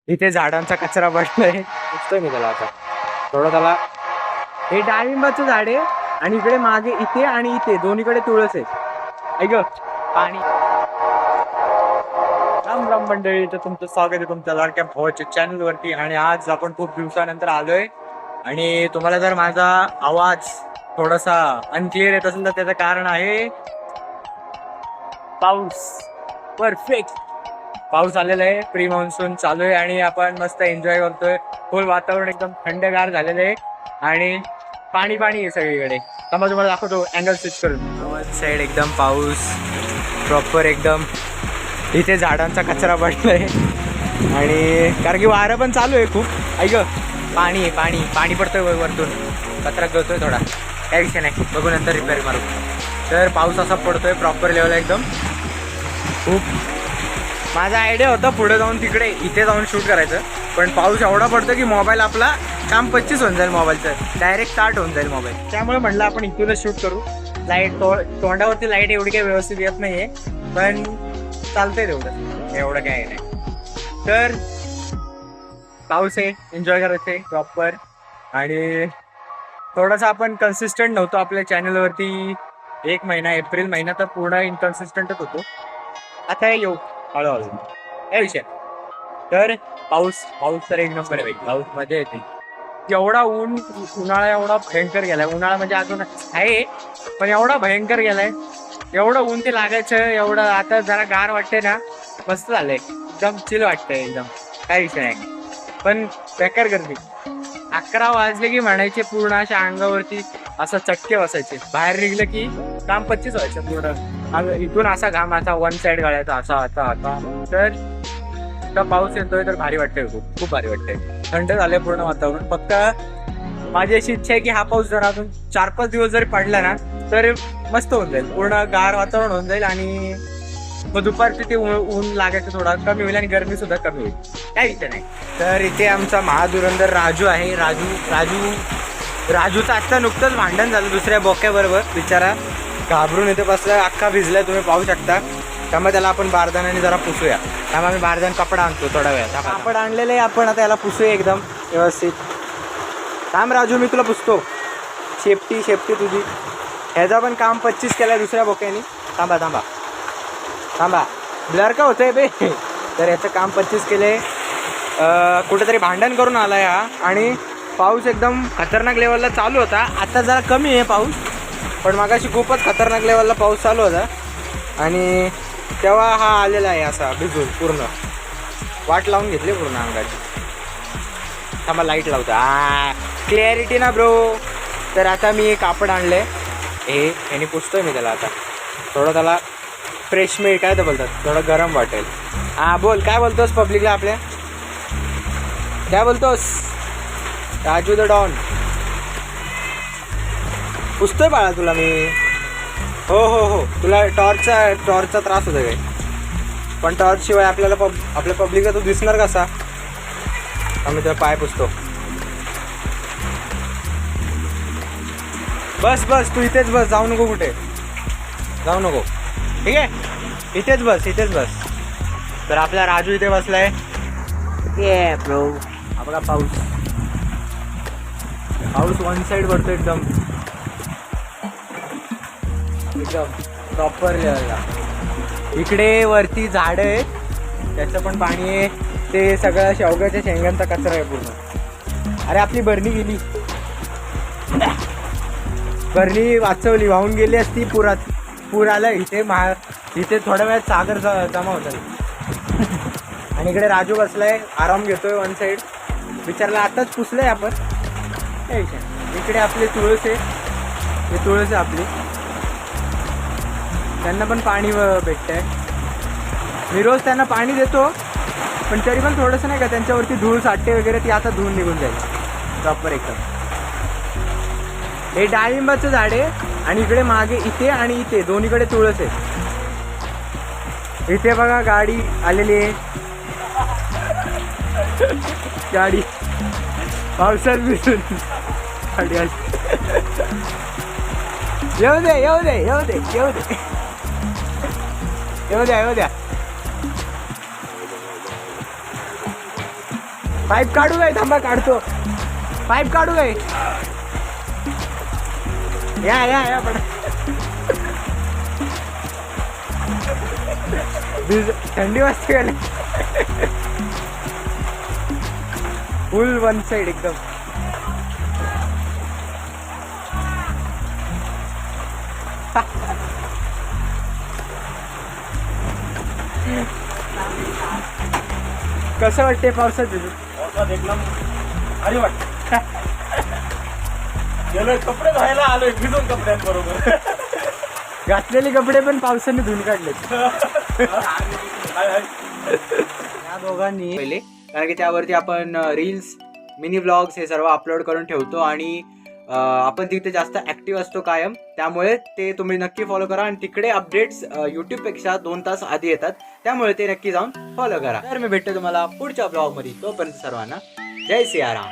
इथे झाडांचा कचरा पडलाय, दिसतोय मी त्याला आता थोडं त्याला. हे डाळिंबाचं झाड आहे आणि इकडे मागे इथे आणि इथे दोन्हीकडे तुळस आहे. ऐक पाणी. राम राम मंडळी, तर तुमचं स्वागत आहे तुमच्या लाडक्या भावाच्या चॅनल वरती. आणि आज आपण खूप दिवसानंतर आलोय आणि तुम्हाला जर माझा आवाज थोडासा अनक्लिअर येत असेल तर त्याचं कारण आहे पाऊस. परफेक्ट पाऊस आलेला आहे, प्री मान्सून चालू आहे आणि आपण मस्त एन्जॉय करतोय. फुल वातावरण एकदम थंडगार झालेलं आहे आणि पाणी पाणी आहे सगळीकडे. त्यामुळे तुम्हाला दाखवतो अँगल स्विच करून. वन साईड एकदम पाऊस प्रॉपर एकदम. इथे झाडांचा कचरा पडलाय आणि कारण की वारं पण चालू आहे खूप. ऐक पाणी आहे, पाणी पाणी पडतोय वरतून, कचरा गळतोय थोडा, काही विषय नाही, बघू नंतर रिपेअर मारू. तर पाऊस असा पडतोय प्रॉपर लेवल एकदम खूप. माझा आयडिया होता पुढे जाऊन तिकडे इथे जाऊन शूट करायचं, पण पाऊस एवढा पडतो की मोबाईल आपला काम 25 होऊन जाईल, मोबाईलचं डायरेक्ट स्टार्ट होऊन जाईल मोबाईल. त्यामुळे म्हटलं आपण इथूनच शूट करू. लाईट तोंडावरती लाईट एवढी काही व्यवस्थित येत नाहीये, पण चालतंय तेवढं, एवढं काय नाही. तर पाऊस आहे, एन्जॉय करायचं आहे प्रॉपर. आणि थोडंसं आपण कन्सिस्टंट नव्हतो आपल्या चॅनलवरती. एक महिना एप्रिल महिना तर पूर्ण इनकन्सिस्टंटच होतो. आता येऊ हळूहळू, काय विषय. तर पाऊस पाऊस तर एक नंबर आहे, पाऊस मजा येते. एवढा उन्हाळा एवढा भयंकर गेलाय. उन्हाळा म्हणजे अजून आहे पण एवढा भयंकर गेलाय, एवढं ऊन ते लागायचं एवढं. आता जरा गार वाटते ना, मस्त झालंय, एकदम चिल वाटतंय एकदम, काय विषय नाही. पण बेकार गर्दी. 11 वाजले की म्हणायचे पूर्ण अशा अंगावरती असं चटके बसायचे. बाहेर निघलं की काम 25 व्हायचं पूर्ण. इथून असा घाम असा वन साइड गाळायचा असा आता आता. तर पाऊस येतोय तर भारी वाटतंय, खूप खूप भारी वाटतंय. थंड झालंय पूर्ण वातावरण. फक्त माझी अशी इच्छा आहे की हा पाऊस जर अजून 4-5 दिवस जरी पडला ना तर मस्त होऊन जाईल, पूर्ण गार वातावरण होऊन जाईल आणि मग दुपारची ते ऊन लागायचं थोडा कमी होईल आणि गरमी सुद्धा कमी होईल, काय विषय नाही. तर इथे आमचा महाधुरंधर राजू आहे. राजूचं आता नुकतंच भांडण झालं दुसऱ्या बोक्याबरोबर. बिचारा घाबरून इथे बसलाय, अख्खा भिजलाय, तुम्ही पाहू शकता. त्यामुळे त्याला आपण बारदाण्याने जरा पुसूया. त्यामुळे आम्ही बारदान कपडा आणतो थोडा वेळ. कापड आणलेलं आहे आपण, आता याला पुसूया एकदम व्यवस्थित. थांब राजू, मी तुला पुसतो. शेफ्टी तुझी. ह्याचा पण काम 25 केलाय दुसऱ्या बोक्याने. थांबा ब्लर का होतंय बे. तर याचं काम 25 केले. कुठेतरी भांडण करून आलाय हा. आणि पाऊस एकदम खतरनाक लेवलला चालू होता, आता जरा कमी आहे पाऊस, पण मगाशी खूपच खतरनाक लेवलला पाऊस चालू होता. आणि तेव्हा हा आलेला आहे असा भिजून पूर्ण, वाट लावून घेतली पूर्ण अंगाची. थांबा लाईट लावतो. क्लिअरिटी ना ब्रो. तर आता मी कापड आणले, ह्याने पुसतोय मी त्याला. आता थोडं त्याला फ्रेश मिळ काय तर बोलतात, थोडं गरम वाटेल. बोल, काय बोलतोस पब्लिकला आपल्या, काय बोलतोस. राजू द डॉन पुसतोय बाळा तुला मी. हो तुला टॉर्चचा त्रास होतो काय, पण टॉर्च शिवाय आपल्या पब्लिकला तू दिसणार कसा. आम्ही तुला पाय पुसतो. बस तू इथेच बस, जाऊ नको, कुठे जाऊ नको, ठीक आहे. इथेच बस. तर आपला राजू इथे बसलाय. ये ब्रो, हा बघा पाऊस वन साइड पडतो एकदम प्रॉपर लेवलला. इकडे वरती झाड आहे, त्याचं पण पाणी आहे. ते सगळं शेवग्याच्या शेंगांचा कचरा आहे पूर्ण. अरे आपली बरणी गेली, बरणी वाचवली, वाहून गेली असती पुरात. पूर आला इथे थोड्या वेळात सागर जमा होता. आणि इकडे राजू बसलाय, आराम घेतोय वन साईड. विचारला आताच पुसलंय आपण, काय विषय. इकडे आपली तुळस आहे, हे तुळस आहे आपली, त्यांना पण पाणी भेटतंय. मी रोज त्यांना पाणी देतो, पण तरी पण थोडंसं नाही का त्यांच्यावरती धूळ साठते वगैरे, ती आता धुवून निघून जाईल प्रॉपर एकदम. हे डाळिंबाचं झाड आहे आणि इकडे मागे इथे आणि इथे दोन्हीकडे तुळस आहे. इथे बघा गाडी आलेली आहे, गाडी पावसात भिजून गाडी आली. येऊ द्या. पाईप काढू काय? थांबा काढतो. पाईप काढू काय? या या या पण थंडी वाजते का नाही? फुल वन साइड एकदम. कसं वाटते पावसात तुझं? पावसात एकदम भारी वाटत. गेलोय कपडे धुवायला आलोय भिजून कपड्यांबरोबर. घातलेले कपडे पण पावसाने धुवून काढले या दोघांनी पहिले, कारण की त्यावरती आपण रील्स, मिनी व्लॉग्स हे सर्व अपलोड करून ठेवतो आणि आपण तिथे जास्त ऍक्टिव्ह असतो कायम. त्यामुळे ते तुम्ही नक्की फॉलो करा आणि तिकडे अपडेट्स यूट्यूबपेक्षा 2 तास आधी येतात. त्यामुळे ते नक्की जाऊन फॉलो करा. तर मी भेटतो तुम्हाला पुढच्या ब्लॉगमध्ये. तोपर्यंत सर्वांना जय सियाराम.